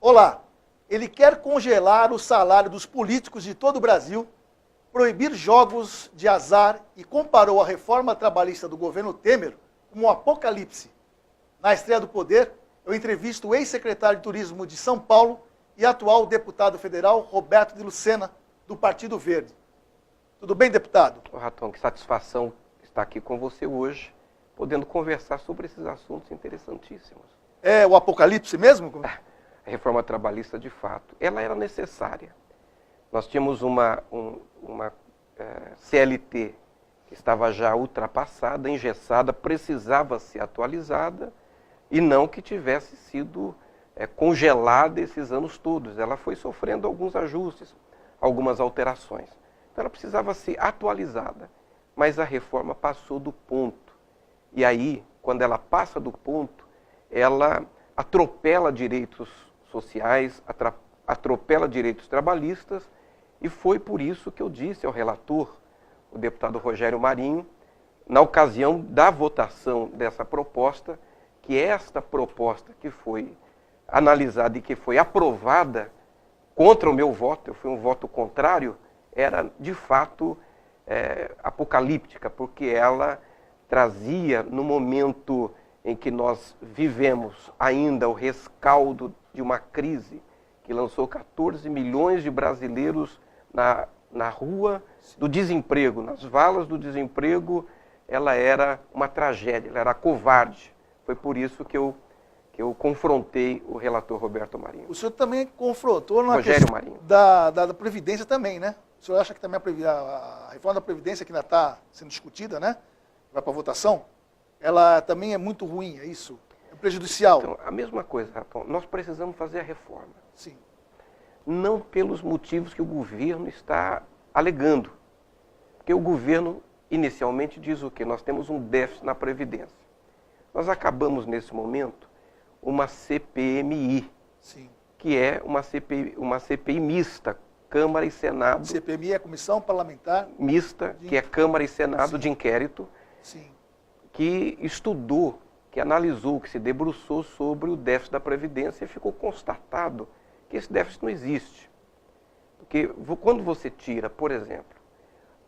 Olá, ele quer congelar o salário dos políticos de todo o Brasil, proibir jogos de azar e comparou a reforma trabalhista do governo Temer como um apocalipse. Na estreia do poder, eu entrevisto o ex-secretário de Turismo de São Paulo e atual deputado federal Roberto de Lucena, do Partido Verde. Tudo bem, deputado? Ô, Raton, que satisfação estar aqui com você hoje, podendo conversar sobre esses assuntos interessantíssimos. É o apocalipse mesmo? A reforma trabalhista, de fato, ela era necessária. Nós tínhamos uma CLT que estava já ultrapassada, engessada, precisava ser atualizada e não que tivesse sido congelada esses anos todos. Ela foi sofrendo alguns ajustes, algumas alterações. Então ela precisava ser atualizada, mas a reforma passou do ponto. E aí, quando ela passa do ponto, ela atropela direitos sociais, atropela direitos trabalhistas, e foi por isso que eu disse ao relator, o deputado Rogério Marinho, na ocasião da votação dessa proposta, que esta proposta que foi analisada e que foi aprovada contra o meu voto, eu fui um voto contrário, era de fato apocalíptica, porque ela trazia, no momento em que nós vivemos ainda o rescaldo de uma crise que lançou 14 milhões de brasileiros na rua do desemprego, nas valas do desemprego, ela era uma tragédia, ela era covarde. Foi por isso que eu confrontei o relator Roberto Marinho. O senhor também confrontou na Rogério Marinho. Da Previdência também, né? O senhor acha que também a reforma da Previdência, que ainda está sendo discutida, né? Vai para votação, ela também é muito ruim, é isso? É prejudicial? Então, a mesma coisa, Raton, nós precisamos fazer a reforma. Sim. Não pelos motivos que o governo está alegando. Porque o governo inicialmente diz o quê? Nós temos um déficit na Previdência. Nós acabamos, nesse momento, uma CPMI, Sim. que é uma CPI mista, Câmara e Senado. CPMI é Comissão Parlamentar Mista, que é Câmara e Senado, sim, de inquérito, sim, que estudou, que analisou, que se debruçou sobre o déficit da Previdência e ficou constatado que esse déficit não existe. Porque quando você tira, por exemplo,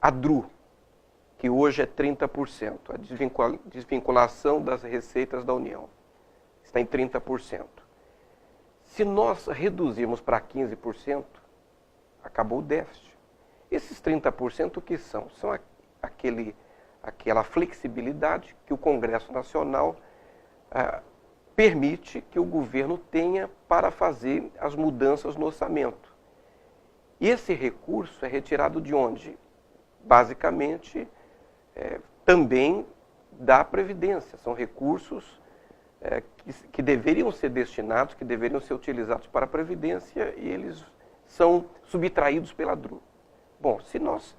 a DRU, que hoje é 30%, a desvinculação das receitas da União, está em 30%. Se nós reduzirmos para 15%, acabou o déficit. Esses 30% o que são? São aquela flexibilidade que o Congresso Nacional permite que o governo tenha para fazer as mudanças no orçamento. E esse recurso é retirado de onde? Basicamente, também da Previdência. São recursos que deveriam ser destinados, que deveriam ser utilizados para a Previdência e eles são subtraídos pela DRU. Bom, se nós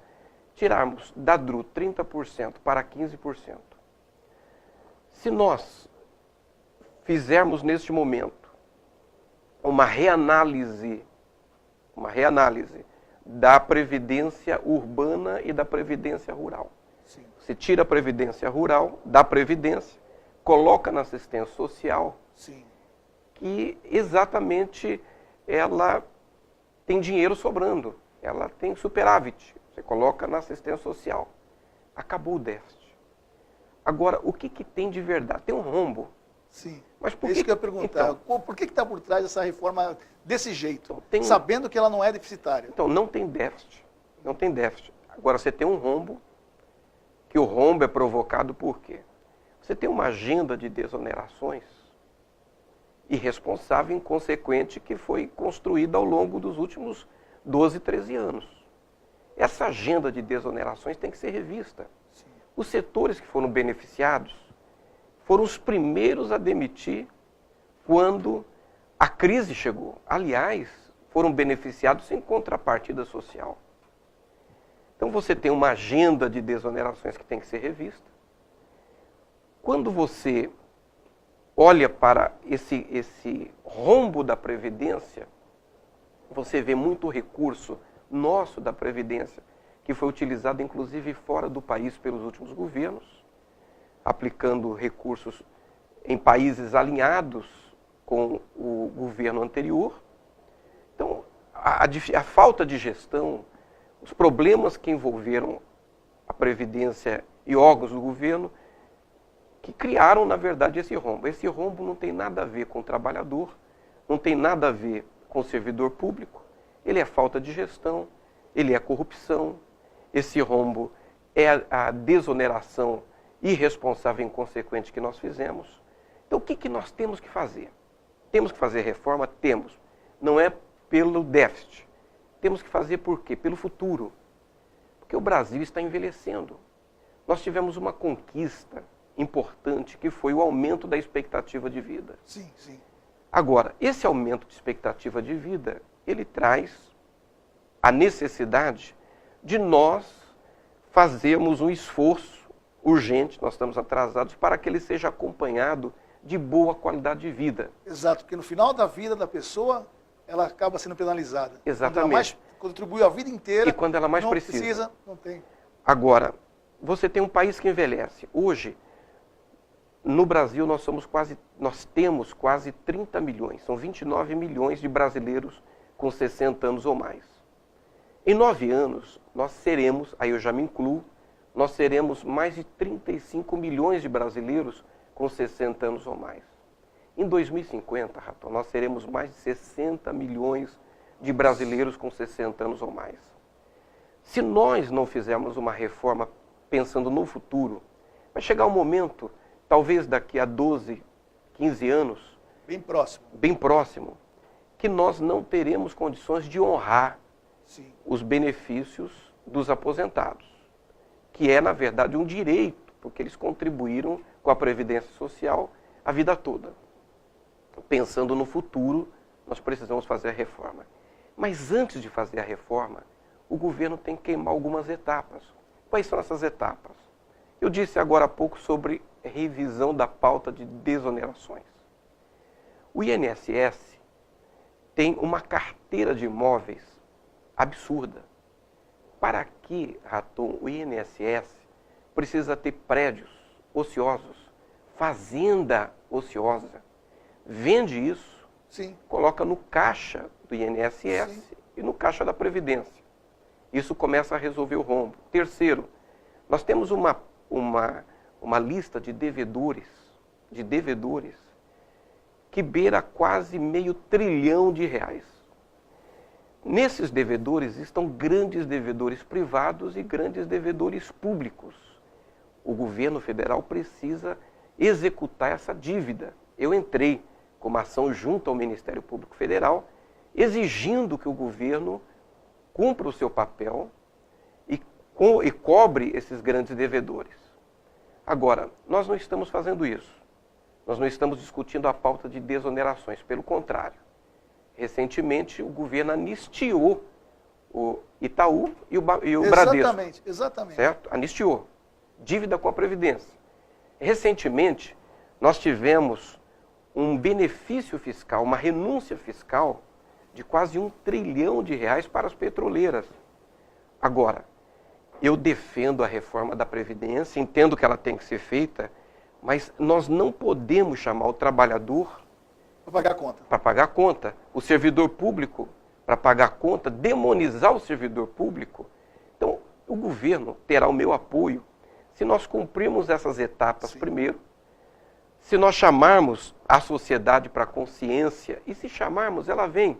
tirarmos da DRU 30% para 15%, se nós fizermos neste momento uma reanálise da previdência urbana e da previdência rural. sim, Você tira a previdência rural da previdência, coloca na assistência social, sim, que exatamente ela tem dinheiro sobrando, ela tem superávit. Você coloca na assistência social. Acabou o déficit. Agora, o que tem de verdade? Tem um rombo. sim. Mas por Isso que que eu ia perguntar. Então, Por que está por trás dessa reforma desse jeito? Tem- Sabendo que ela não é deficitária. Então, não tem déficit. Não tem déficit. Agora, você tem um rombo, que o rombo é provocado por quê? Você tem uma agenda de desonerações irresponsável e inconsequente que foi construída ao longo dos últimos 12, 13 anos. Essa agenda de desonerações tem que ser revista. Sim. Os setores que foram beneficiados foram os primeiros a demitir quando a crise chegou. Aliás, foram beneficiados sem contrapartida social. Então você tem uma agenda de desonerações que tem que ser revista. Quando você olha para esse rombo da Previdência, você vê muito recurso nosso da Previdência, que foi utilizado inclusive fora do país pelos últimos governos, aplicando recursos em países alinhados com o governo anterior, a falta de gestão, os problemas que envolveram a Previdência e órgãos do governo, que criaram, na verdade, esse rombo. Esse rombo não tem nada a ver com o trabalhador, não tem nada a ver com o servidor público, ele é falta de gestão, ele é corrupção, esse rombo é a desoneração irresponsável e inconsequente que nós fizemos. Então, o que nós temos que fazer? Temos que fazer reforma? Temos. Não é pelo déficit. Temos que fazer por quê? Pelo futuro. Porque o Brasil está envelhecendo. Nós tivemos uma conquista importante, que foi o aumento da expectativa de vida. Sim, sim. Agora, esse aumento de expectativa de vida, ele traz a necessidade de nós fazermos um esforço urgente, nós estamos atrasados, para que ele seja acompanhado de boa qualidade de vida. Exato, porque no final da vida da pessoa, ela acaba sendo penalizada. Exatamente. Quando ela mais contribuiu a vida inteira, E quando ela mais não precisa. não tem. Agora, você tem um país que envelhece. Hoje, no Brasil, nós temos quase 30 milhões, são 29 milhões de brasileiros com 60 anos ou mais. Em 9 anos, nós seremos, aí eu já me incluo, nós seremos mais de 35 milhões de brasileiros com 60 anos ou mais. Em 2050, Raton, nós seremos mais de 60 milhões de brasileiros com 60 anos ou mais. Se nós não fizermos uma reforma pensando no futuro, vai chegar um momento, talvez daqui a 12, 15 anos, bem próximo, que nós não teremos condições de honrar Sim. os benefícios dos aposentados, que é, na verdade, um direito, porque eles contribuíram com a Previdência Social a vida toda. Pensando no futuro, nós precisamos fazer a reforma. Mas antes de fazer a reforma, o governo tem que queimar algumas etapas. Quais são essas etapas? Eu disse agora há pouco sobre revisão da pauta de desonerações. O INSS tem uma carteira de imóveis absurda. Para que, Raton, o INSS precisa ter prédios ociosos, fazenda ociosa, vende isso, Sim. coloca no caixa do INSS Sim. e no caixa da Previdência. Isso começa a resolver o rombo. Terceiro, nós temos uma lista de devedores que beira quase R$500 bilhão. Nesses devedores estão grandes devedores privados e grandes devedores públicos. O governo federal precisa executar essa dívida. Eu entrei com uma ação junto ao Ministério Público Federal, exigindo que o governo cumpra o seu papel e cobre esses grandes devedores. Agora, nós não estamos fazendo isso. Nós não estamos discutindo a pauta de desonerações, pelo contrário. Recentemente, o governo anistiou o Itaú e o Bradesco. Exatamente. Certo? Anistiou. Dívida com a Previdência. Recentemente, nós tivemos um benefício fiscal, uma renúncia fiscal de quase R$1 trilhão para as petroleiras. Agora, eu defendo a reforma da Previdência, entendo que ela tem que ser feita, mas nós não podemos chamar o trabalhador para pagar a conta. Para pagar a conta. O servidor público, para pagar a conta, demonizar o servidor público. Então, o governo terá o meu apoio se nós cumprirmos essas etapas primeiro, se nós chamarmos a sociedade para a consciência, e se chamarmos, ela vem.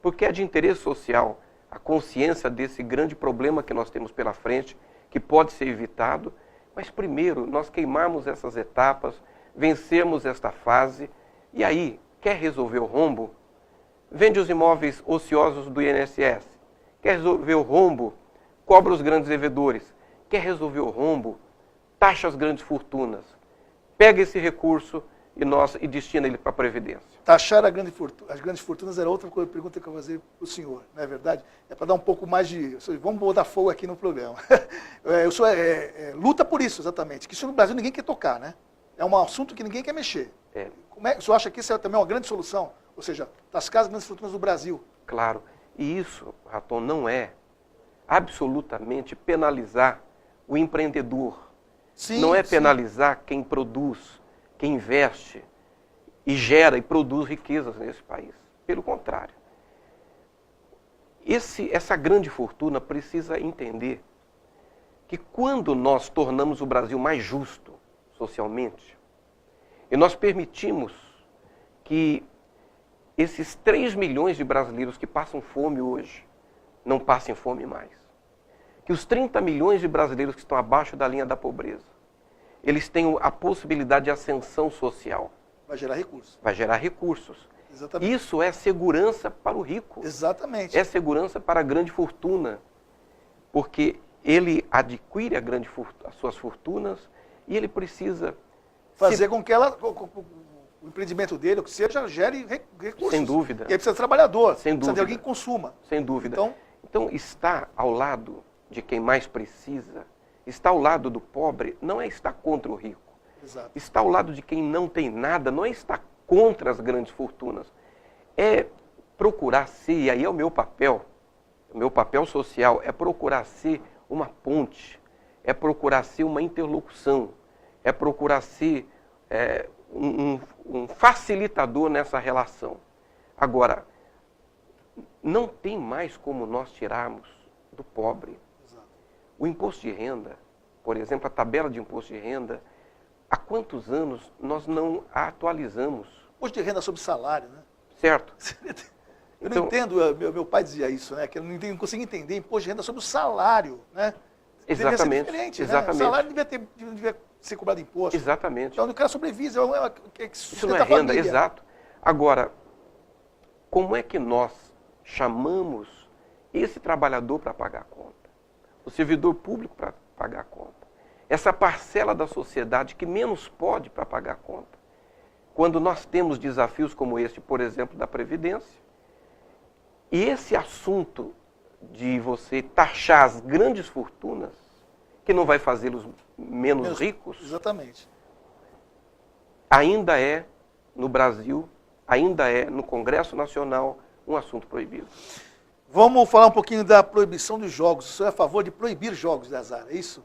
Porque é de interesse social a consciência desse grande problema que nós temos pela frente, que pode ser evitado, mas primeiro nós queimarmos essas etapas, vencermos esta fase, e aí, quer resolver o rombo? Vende os imóveis ociosos do INSS. Quer resolver o rombo? Cobra os grandes devedores. Quer resolver o rombo? Taxa as grandes fortunas. Pega esse recurso e destina ele para a Previdência. Taxar as grandes fortunas era outra pergunta que eu vou fazer para o senhor, não é verdade? É para dar um pouco mais de... Vamos botar fogo aqui no programa. O senhor luta por isso, exatamente. Que isso no Brasil ninguém quer tocar, né? É um assunto que ninguém quer mexer. O senhor acha que isso é também uma grande solução? Ou seja, tascar as grandes fortunas do Brasil? Claro. E isso, Raton, não é absolutamente penalizar o empreendedor. Sim, não é penalizar quem produz, quem investe e gera e produz riquezas nesse país. Pelo contrário. essa grande fortuna precisa entender que quando nós tornamos o Brasil mais justo socialmente, e nós permitimos que esses 3 milhões de brasileiros que passam fome hoje não passem fome mais, que os 30 milhões de brasileiros que estão abaixo da linha da pobreza, eles tenham a possibilidade de ascensão social. Vai gerar recursos. Vai gerar recursos. Exatamente. Isso é segurança para o rico. Exatamente. É segurança para a grande fortuna, porque ele adquire as suas fortunas e ele precisa fazer com que o empreendimento dele, o que seja, gere recursos. Sem dúvida. E aí precisa de trabalhador, Sem precisa dúvida. de alguém que consuma. Sem dúvida. Então, estar ao lado de quem mais precisa, estar ao lado do pobre, não é estar contra o rico. exato. Estar ao lado de quem não tem nada, não é estar contra as grandes fortunas. É procurar ser, e aí é o meu papel social, é procurar ser uma ponte, é procurar ser uma interlocução, é procurar ser um facilitador nessa relação. Agora, não tem mais como nós tirarmos do pobre. Exato. O imposto de renda, por exemplo, a tabela de imposto de renda, há quantos anos nós não a atualizamos? Imposto de renda sobre salário, né? Certo? Eu não entendo, meu pai dizia isso, né? Que eu não consigo entender imposto de renda sobre o salário, né? Exatamente. Devia ser diferente, Exatamente. Né? O salário devia ser cobrado imposto. Exatamente. Então o cara sobrevive, isso não é renda, exato. Agora, como é que nós chamamos esse trabalhador para pagar a conta? O servidor público para pagar a conta? Essa parcela da sociedade que menos pode para pagar a conta? Quando nós temos desafios como este, por exemplo, da Previdência, e esse assunto de você taxar as grandes fortunas, que não vai fazê-los menos ricos, exatamente, ainda é, no Brasil, ainda é, no Congresso Nacional, um assunto proibido. Vamos falar um pouquinho da proibição dos jogos. O senhor é a favor de proibir jogos de azar, é isso?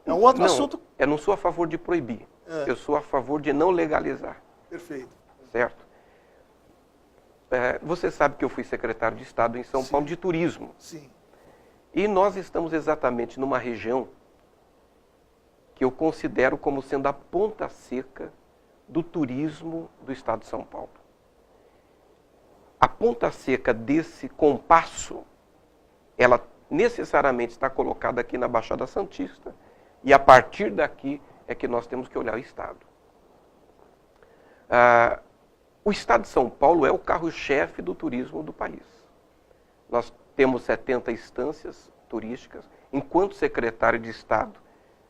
É um outro assunto? Eu não sou a favor de proibir. Eu sou a favor de não legalizar. Perfeito. Certo? Você sabe que eu fui secretário de Estado em São Paulo de Turismo. Sim. E nós estamos exatamente numa região que eu considero como sendo a ponta seca do turismo do Estado de São Paulo. A ponta seca desse compasso, ela necessariamente está colocada aqui na Baixada Santista, e a partir daqui é que nós temos que olhar o Estado. O Estado de São Paulo é o carro-chefe do turismo do país. Nós temos 70 instâncias turísticas. Enquanto secretário de Estado,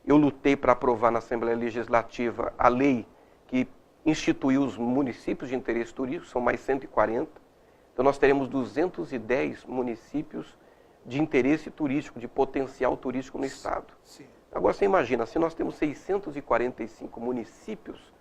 eu lutei para aprovar na Assembleia Legislativa a lei que instituiu os municípios de interesse turístico, são mais 140. Então nós teremos 210 municípios de interesse turístico, de potencial turístico no Estado. Sim. Agora você imagina, se nós temos 645 municípios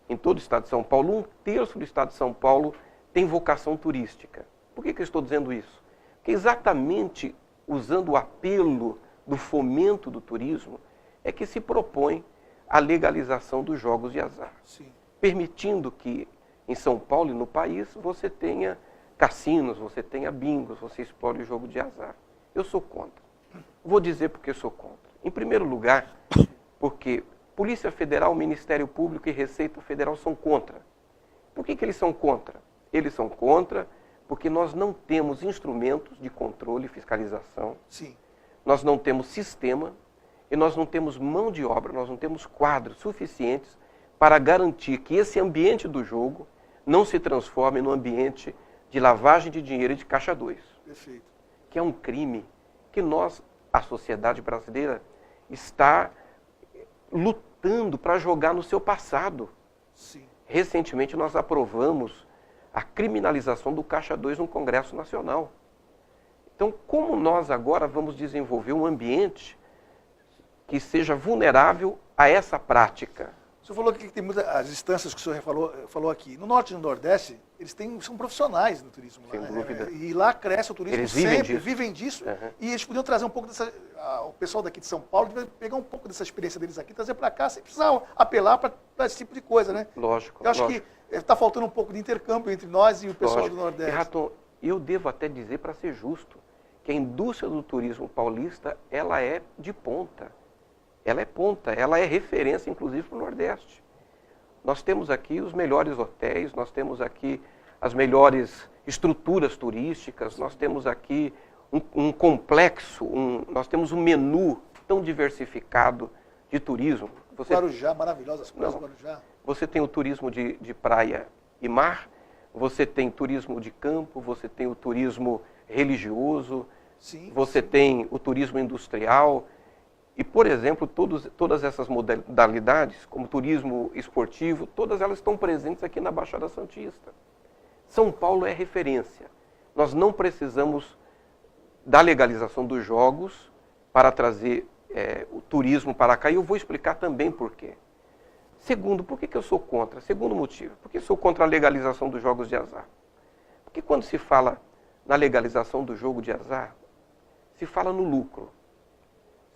em todo o Estado de São Paulo, 1/3 do Estado de São Paulo tem vocação turística. Por que eu estou dizendo isso? Porque exatamente usando o apelo do fomento do turismo é que se propõe a legalização dos jogos de azar. Sim. Permitindo que em São Paulo e no país você tenha cassinos, você tenha bingos, você explore o jogo de azar. Eu sou contra. Vou dizer porque eu sou contra. Em primeiro lugar, porque Polícia Federal, Ministério Público e Receita Federal são contra. Por que eles são contra? Eles são contra porque nós não temos instrumentos de controle e fiscalização. Sim. Nós não temos sistema e nós não temos mão de obra, nós não temos quadros suficientes para garantir que esse ambiente do jogo não se transforme num ambiente de lavagem de dinheiro e de caixa 2. Perfeito. Que é um crime que nós, a sociedade brasileira, está lutando para jogar no seu passado. Sim. Recentemente nós aprovamos a criminalização do caixa 2 no Congresso Nacional. Então, como nós agora vamos desenvolver um ambiente que seja vulnerável a essa prática? O senhor falou que tem muitas as instâncias que o senhor falou aqui. No Norte e no Nordeste, eles são profissionais no turismo. Sem lá, dúvida. E lá cresce o turismo Eles vivem disso. Uhum. E eles podiam trazer um pouco dessa... O pessoal daqui de São Paulo devia pegar um pouco dessa experiência deles aqui, trazer para cá, sem precisar apelar para esse tipo de coisa, né? Lógico. Eu acho que está faltando um pouco de intercâmbio entre nós e o pessoal do Nordeste. E, Raton, eu devo até dizer, para ser justo, que a indústria do turismo paulista, ela é de ponta. Ela é ponta, ela é referência, inclusive, para o Nordeste. Nós temos aqui os melhores hotéis, nós temos aqui as melhores estruturas turísticas, nós temos aqui um complexo, nós temos um menu tão diversificado de turismo. Guarujá, maravilhosas praias do Guarujá. Você tem o turismo de praia e mar, você tem turismo de campo, você tem o turismo religioso, Sim, você tem o turismo industrial. E, por exemplo, todas essas modalidades, como turismo esportivo, todas elas estão presentes aqui na Baixada Santista. São Paulo é referência. Nós não precisamos da legalização dos jogos para trazer o turismo para cá. E eu vou explicar também por quê. Segundo, por que eu sou contra? Segundo motivo, por que eu sou contra a legalização dos jogos de azar? Porque quando se fala na legalização do jogo de azar, se fala no lucro,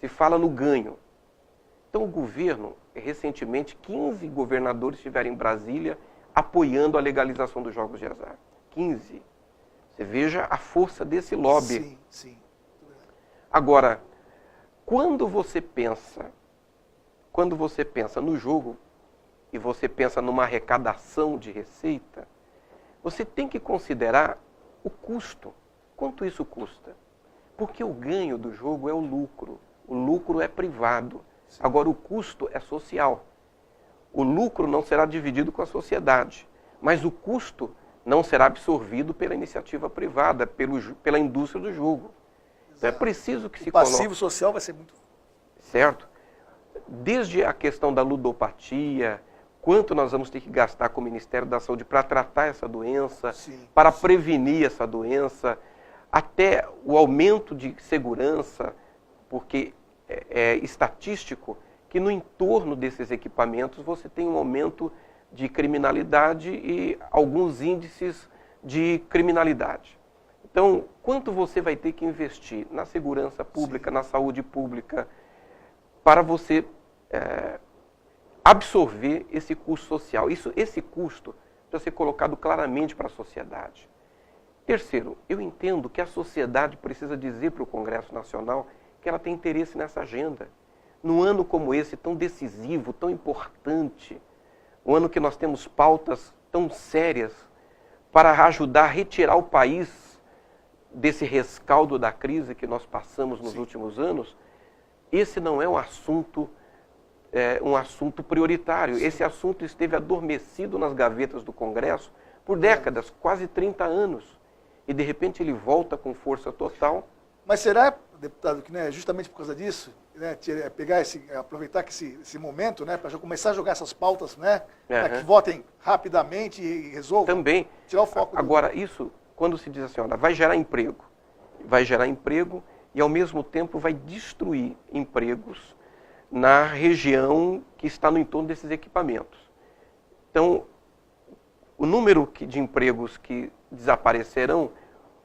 se fala no ganho. Então o governo, recentemente, 15 governadores estiveram em Brasília apoiando a legalização dos jogos de azar. 15. Você veja a força desse lobby. Sim, sim. Agora, quando você pensa no jogo e você pensa numa arrecadação de receita, você tem que considerar o custo. Quanto isso custa? Porque o ganho do jogo é o lucro. O lucro é privado. Sim. Agora, o custo é social. O lucro não será dividido com a sociedade, mas o custo não será absorvido pela iniciativa privada, pela indústria do jogo. Então é preciso que se coloque... O passivo social vai ser muito... Certo? Desde a questão da ludopatia, quanto nós vamos ter que gastar com o Ministério da Saúde para tratar essa doença, sim, para sim. prevenir essa doença, até o aumento de segurança, porque é estatístico que no entorno desses equipamentos você tem um aumento de criminalidade e alguns índices de criminalidade. Então, quanto você vai ter que investir na segurança pública, sim, na saúde pública, para você absorver esse custo social? Esse custo precisa ser colocado claramente para a sociedade. Terceiro, eu entendo que a sociedade precisa dizer para o Congresso Nacional que ela tem interesse nessa agenda. Num ano como esse, tão decisivo, tão importante, um ano que nós temos pautas tão sérias para ajudar a retirar o país desse rescaldo da crise que nós passamos nos últimos anos, esse não é um assunto prioritário. Sim. Esse assunto esteve adormecido nas gavetas do Congresso por décadas, quase 30 anos. E, de repente, ele volta com força total. Mas será, deputado, que justamente por causa disso, aproveitar que esse momento, para já começar a jogar essas pautas, para que votem rapidamente e resolvam? Também. Tirar o foco. Agora, isso, quando se diz assim, olha, vai gerar emprego e, ao mesmo tempo, vai destruir empregos na região que está no entorno desses equipamentos. Então, o número de empregos que desaparecerão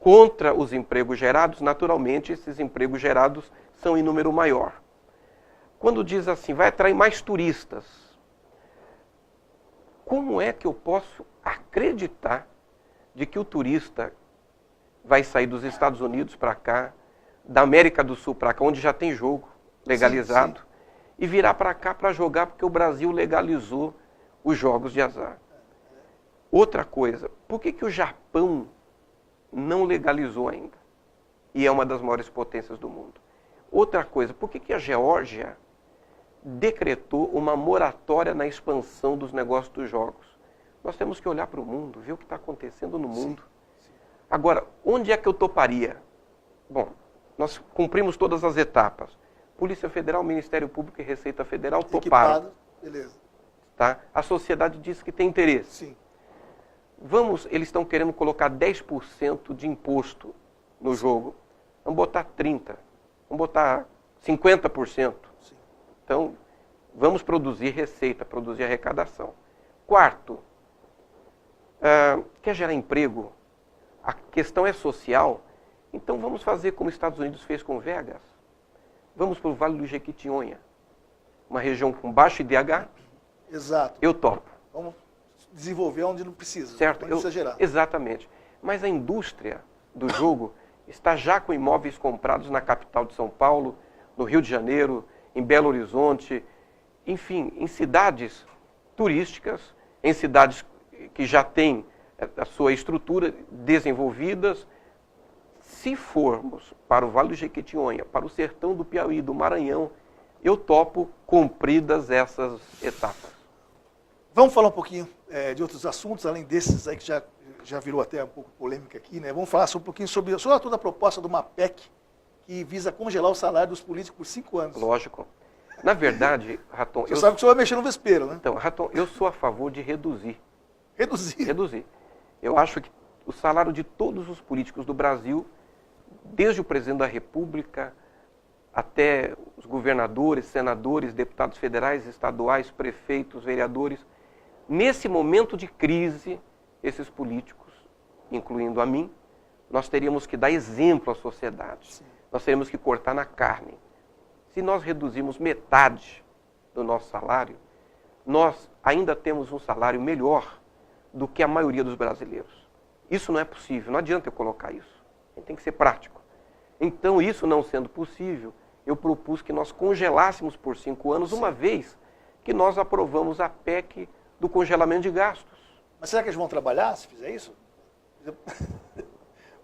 contra os empregos gerados, naturalmente, esses empregos gerados são em número maior. Quando diz assim, vai atrair mais turistas, como é que eu posso acreditar de que o turista vai sair dos Estados Unidos para cá, da América do Sul para cá, onde já tem jogo legalizado, sim, e virar para cá para jogar porque o Brasil legalizou os jogos de azar? Outra coisa, por que o Japão não legalizou ainda? E é uma das maiores potências do mundo. Outra coisa, por que a Geórgia decretou uma moratória na expansão dos negócios dos jogos? Nós temos que olhar para o mundo, ver o que está acontecendo no mundo. Sim. Agora, onde é que eu toparia? Bom, nós cumprimos todas as etapas. Polícia Federal, Ministério Público e Receita Federal toparam. Equipado, beleza. Tá? A sociedade disse que tem interesse. Sim. Eles estão querendo colocar 10% de imposto no jogo. Vamos botar 30%, vamos botar 50%. Sim. Então, vamos produzir receita, produzir arrecadação. Quarto, quer gerar emprego? A questão é social, então vamos fazer como os Estados Unidos fez com Vegas. Vamos para o Vale do Jequitinhonha, uma região com baixo IDH. Exato. Eu topo. Vamos desenvolver onde não precisa. Certo? Onde precisa gerar. Exatamente. Mas a indústria do jogo está já com imóveis comprados na capital de São Paulo, no Rio de Janeiro, em Belo Horizonte, enfim, em cidades turísticas, em cidades que já têm a sua estrutura desenvolvidas. Se formos para o Vale do Jequitinhonha, para o sertão do Piauí, do Maranhão, eu topo cumpridas essas etapas. Vamos falar um pouquinho de outros assuntos, além desses aí que já virou até um pouco polêmica aqui, né? Vamos falar um pouquinho sobre toda a proposta de uma PEC que visa congelar o salário dos políticos por 5 anos. Lógico. Na verdade, Raton... Você sabe que o senhor vai mexer no vespeiro, né? Então, Raton, eu sou a favor de reduzir. Reduzir? Reduzir. Eu acho que o salário de todos os políticos do Brasil, desde o presidente da República até os governadores, senadores, deputados federais, estaduais, prefeitos, vereadores, nesse momento de crise, esses políticos, incluindo a mim, nós teríamos que dar exemplo à sociedade. Sim. Nós teríamos que cortar na carne. Se nós reduzirmos metade do nosso salário, nós ainda temos um salário melhor do que a maioria dos brasileiros. Isso não é possível, não adianta eu colocar isso. A gente tem que ser prático. Então, isso não sendo possível, eu propus que nós congelássemos por 5 anos, uma vez que nós aprovamos a PEC do congelamento de gastos. Mas será que eles vão trabalhar se fizer isso?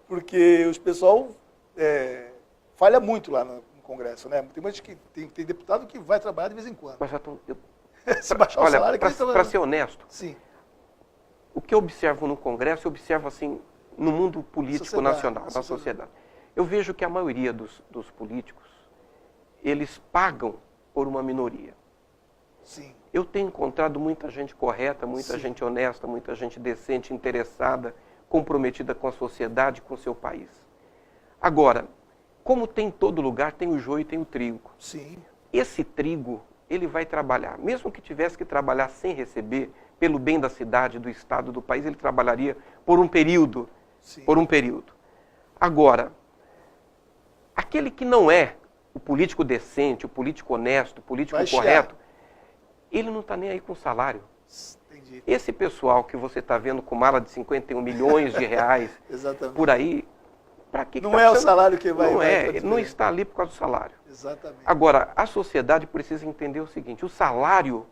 Porque o pessoal falha muito lá no Congresso, né? Tem deputado que vai trabalhar de vez em quando. Mas se baixar o salário... Para ser honesto, sim. O que eu observo no Congresso, eu observo assim no mundo político nacional, na sociedade. Eu vejo que a maioria dos políticos, eles pagam por uma minoria. Sim. Eu tenho encontrado muita gente correta, muita gente honesta, muita gente decente, interessada, comprometida com a sociedade, com o seu país. Agora, como tem em todo lugar, tem o joio e tem o trigo. Sim. Esse trigo, ele vai trabalhar. Mesmo que tivesse que trabalhar sem receber, pelo bem da cidade, do estado, do país, ele trabalharia por um período. Sim. Por um período. Agora, aquele que não é o político decente, o político honesto, o político correto, ele não está nem aí com o salário. Entendi. Esse pessoal que você está vendo com mala de 51 milhões de reais por aí, para que não é o salário que vai... Não está ali por causa do salário. Exatamente. Agora, a sociedade precisa entender o seguinte, o salário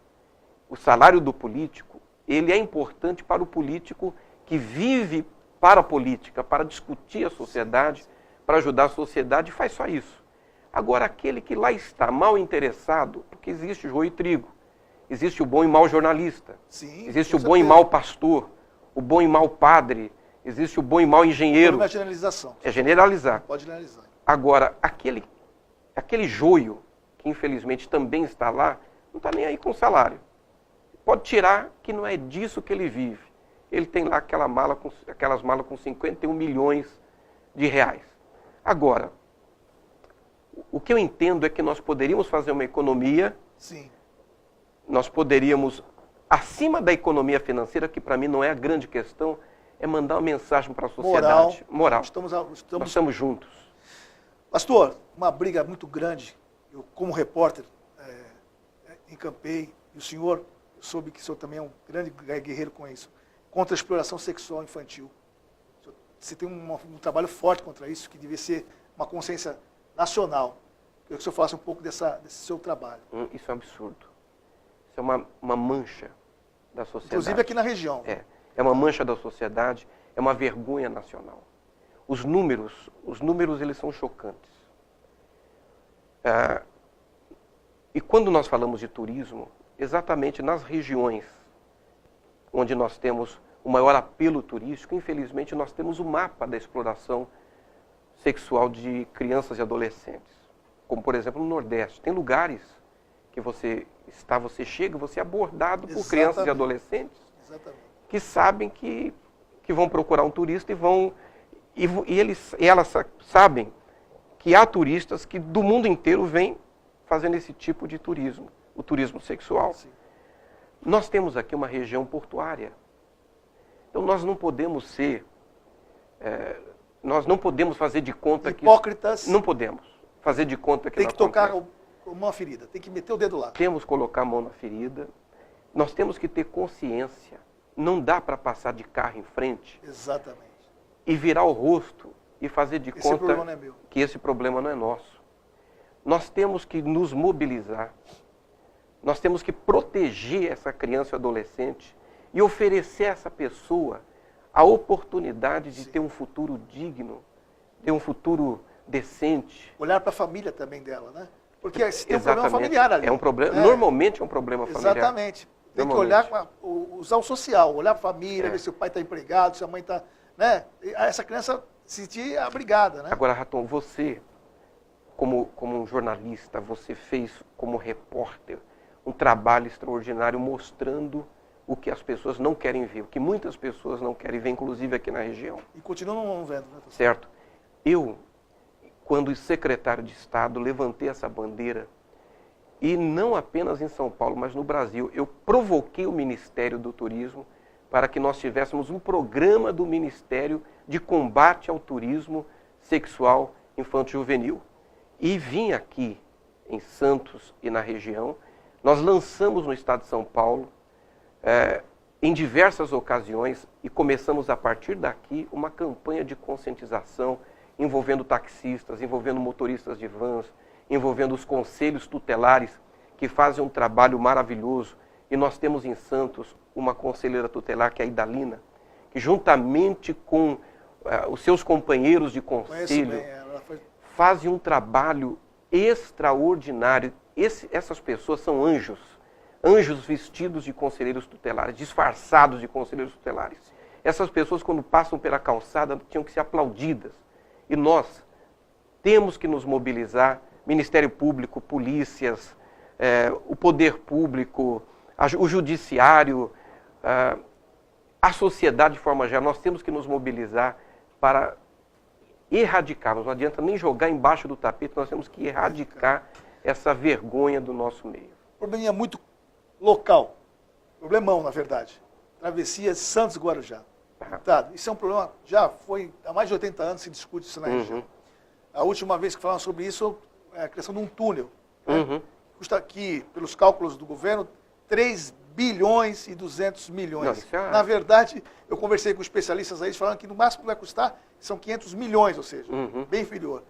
do político, ele é importante para o político que vive para a política, para discutir a sociedade, para ajudar a sociedade, e faz só isso. Agora, aquele que lá está mal interessado, porque existe joio e trigo, existe o bom e mau jornalista, existe o bom e mau pastor, o bom e mau padre, existe o bom e mau engenheiro. Não é generalização. É generalizar. Não pode generalizar. Agora, aquele joio, que infelizmente também está lá, não está nem aí com o salário. Pode tirar que não é disso que ele vive. Ele tem lá aquelas malas com 51 milhões de reais. Agora, o que eu entendo é que nós poderíamos fazer uma economia, nós poderíamos, acima da economia financeira, que para mim não é a grande questão, é mandar uma mensagem para a sociedade. Moral. Nós estamos juntos. Pastor, uma briga muito grande, eu como repórter encampei, e o senhor, eu soube que o senhor também é um grande guerreiro com isso, contra a exploração sexual infantil. Você tem um trabalho forte contra isso, que devia ser uma consciência nacional. Eu queria que o senhor falasse um pouco desse seu trabalho. Isso é um absurdo. Isso é uma mancha da sociedade. Inclusive aqui na região. É uma mancha da sociedade, é uma vergonha nacional. Os números eles são chocantes. E quando nós falamos de turismo, exatamente nas regiões onde nós temos o maior apelo turístico, infelizmente nós temos o mapa da exploração sexual de crianças e adolescentes. Como, por exemplo, no Nordeste. Tem lugares que você chega, você é abordado por crianças e adolescentes que sabem que vão procurar um turista e elas sabem que há turistas que do mundo inteiro vêm fazendo esse tipo de turismo, o turismo sexual. Sim. Nós temos aqui uma região portuária. Então nós não podemos nós não podemos fazer de conta hipócritas. Não podemos fazer de conta que tem que tocar uma ferida, tem que meter o dedo lá. Temos que colocar a mão na ferida. Nós temos que ter consciência. Não dá para passar de carro em frente. Exatamente. E virar o rosto e fazer de Esse conta problema não é meu. que esse problema não é nosso. Nós temos que nos mobilizar, nós temos que proteger essa criança e adolescente e oferecer a essa pessoa a oportunidade de ter um futuro digno, ter um futuro decente. Olhar para a família também dela, né? Porque se tem um Exatamente. problema familiar ali. É um problema, normalmente é um problema familiar. Exatamente. Tem que olhar, usar o social, olhar para a família, ver se o pai está empregado, se a mãe está... Né? Essa criança se sentir abrigada, né? Agora, Raton, você, como um jornalista, você fez como repórter um trabalho extraordinário mostrando o que as pessoas não querem ver, o que muitas pessoas não querem ver, inclusive aqui na região. E continuam não vendo, né? Certo. Eu, quando secretário de Estado, levantei essa bandeira, e não apenas em São Paulo, mas no Brasil, eu provoquei o Ministério do Turismo para que nós tivéssemos um programa do Ministério de combate ao turismo sexual infanto-juvenil. E vim aqui, em Santos e na região, nós lançamos no estado de São Paulo, em diversas ocasiões, e começamos a partir daqui uma campanha de conscientização envolvendo taxistas, envolvendo motoristas de vans, envolvendo os conselhos tutelares que fazem um trabalho maravilhoso. E nós temos em Santos uma conselheira tutelar, que é a Idalina, que juntamente com os seus companheiros de conselho fazem um trabalho extraordinário. Essas pessoas são anjos, anjos vestidos de conselheiros tutelares, disfarçados de conselheiros tutelares. Essas pessoas, quando passam pela calçada, tinham que ser aplaudidas. E nós temos que nos mobilizar, Ministério Público, polícias, o poder público, o judiciário, a sociedade de forma geral. Nós temos que nos mobilizar para erradicarmos. Não adianta nem jogar embaixo do tapete, nós temos que erradicar essa vergonha do nosso meio. O problema é muito local, problemão, na verdade. Travessia Santos-Guarujá. Tá, isso é um problema, já foi, há mais de 80 anos se discute isso na região. A última vez que falaram sobre isso é a criação de um túnel. Né? Custa aqui, pelos cálculos do governo, 3 bilhões e 200 milhões. Não, Na verdade, eu conversei com especialistas aí, eles falaram que no máximo que vai custar são 500 milhões, ou seja, bem inferior.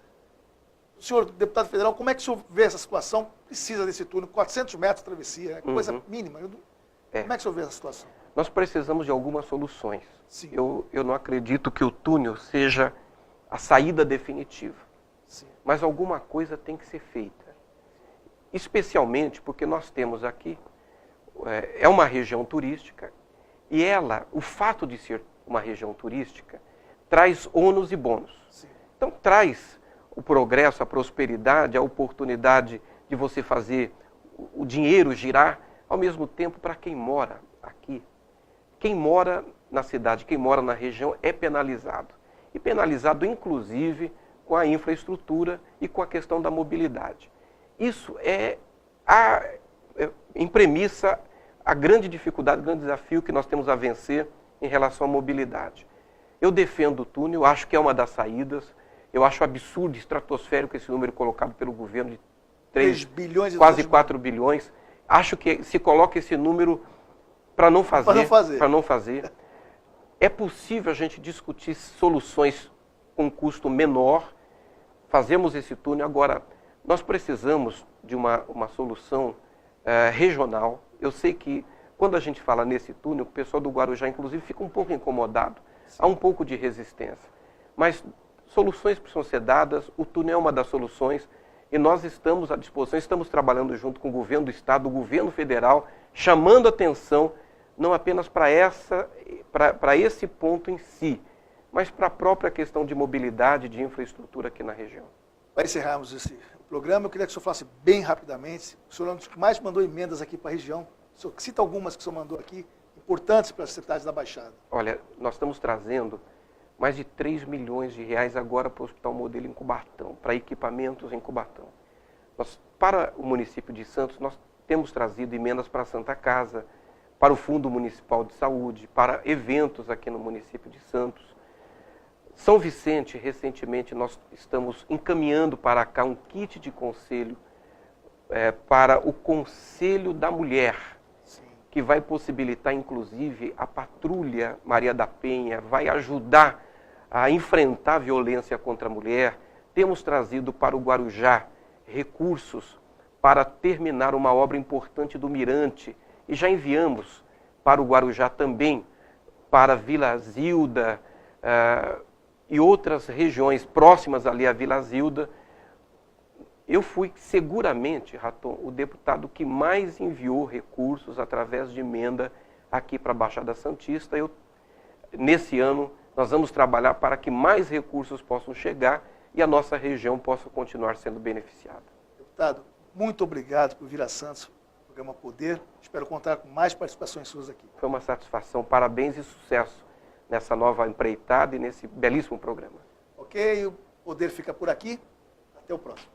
O senhor, deputado federal, como é que o senhor vê essa situação? Precisa desse túnel, 400 metros de travessia, é coisa mínima. Como é que o senhor vê essa situação? Nós precisamos de algumas soluções. Sim. Eu não acredito que o túnel seja a saída definitiva. Sim. Mas alguma coisa tem que ser feita. Especialmente porque nós temos aqui, é uma região turística, e o fato de ser uma região turística, traz ônus e bônus. Sim. Então traz o progresso, a prosperidade, a oportunidade de você fazer o dinheiro girar, ao mesmo tempo para quem mora aqui. Quem mora na cidade, quem mora na região é penalizado. E penalizado, inclusive, com a infraestrutura e com a questão da mobilidade. Isso em premissa, a grande dificuldade, o grande desafio que nós temos a vencer em relação à mobilidade. Eu defendo o túnel, acho que é uma das saídas. Eu acho absurdo, estratosférico, esse número colocado pelo governo de 3 bilhões, quase 4 bilhões. Acho que se coloca esse número para não fazer. É possível a gente discutir soluções com custo menor, fazemos esse túnel. Agora, nós precisamos de uma solução regional. Eu sei que quando a gente fala nesse túnel, o pessoal do Guarujá, inclusive, fica um pouco incomodado. Há um pouco de resistência. Mas soluções precisam ser dadas, o túnel é uma das soluções, e nós estamos à disposição, estamos trabalhando junto com o governo do Estado, o governo federal, chamando atenção, não apenas para esse ponto em si, mas para a própria questão de mobilidade, de infraestrutura aqui na região. Para encerrarmos esse programa, eu queria que o senhor falasse bem rapidamente. O senhor é um dos que mais mandou emendas aqui para a região. O senhor cita algumas que o senhor mandou aqui, importantes para as cidades da Baixada. Olha, nós estamos trazendo mais de 3 milhões de reais agora para o Hospital Modelo em Cubatão, para equipamentos em Cubatão. Para o município de Santos, nós temos trazido emendas para a Santa Casa, para o Fundo Municipal de Saúde, para eventos aqui no município de Santos. São Vicente, recentemente, nós estamos encaminhando para cá um kit de conselho para o Conselho da Mulher, sim, que vai possibilitar, inclusive, a Patrulha Maria da Penha, vai ajudar a enfrentar a violência contra a mulher. Temos trazido para o Guarujá recursos para terminar uma obra importante do Mirante e já enviamos para o Guarujá também, para Vila Zilda e outras regiões próximas ali à Vila Zilda. Eu fui seguramente, Raton, o deputado que mais enviou recursos através de emenda aqui para a Baixada Santista. Nesse ano, nós vamos trabalhar para que mais recursos possam chegar e a nossa região possa continuar sendo beneficiada. Deputado, muito obrigado por vir a Santos, programa Poder. Espero contar com mais participações suas aqui. Foi uma satisfação, parabéns e sucesso nessa nova empreitada e nesse belíssimo programa. Ok, o Poder fica por aqui. Até o próximo.